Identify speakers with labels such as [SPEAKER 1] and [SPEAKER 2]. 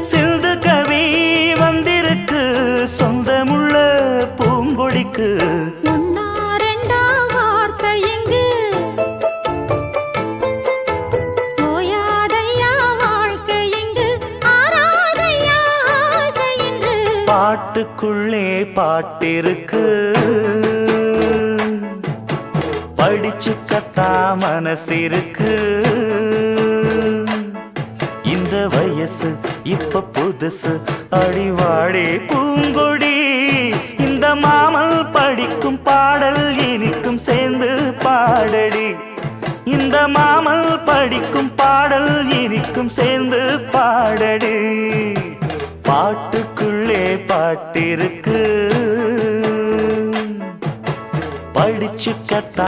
[SPEAKER 1] சிந்து கவி வந்திருக்கு சொந்தமுள்ள பூங்கொடிக்கு. பாட்டுக்குள்ளே பாட்டிருக்கு படிச்சுக்கத்தா மனசிருக்கு. இந்த வயசு இப்ப புதுசு அடிவாடி பூங்கொடி. இந்த மாமல் படிக்கும் பாடல் இனிக்கும் சேர்ந்து பாடடி. இந்த மாமல் படிக்கும் பாடல் இனிக்கும் சேர்ந்து பாடடி. பாட்டுக்குள்ளே பாட்டிருக்கு படிச்சுக்கத்தா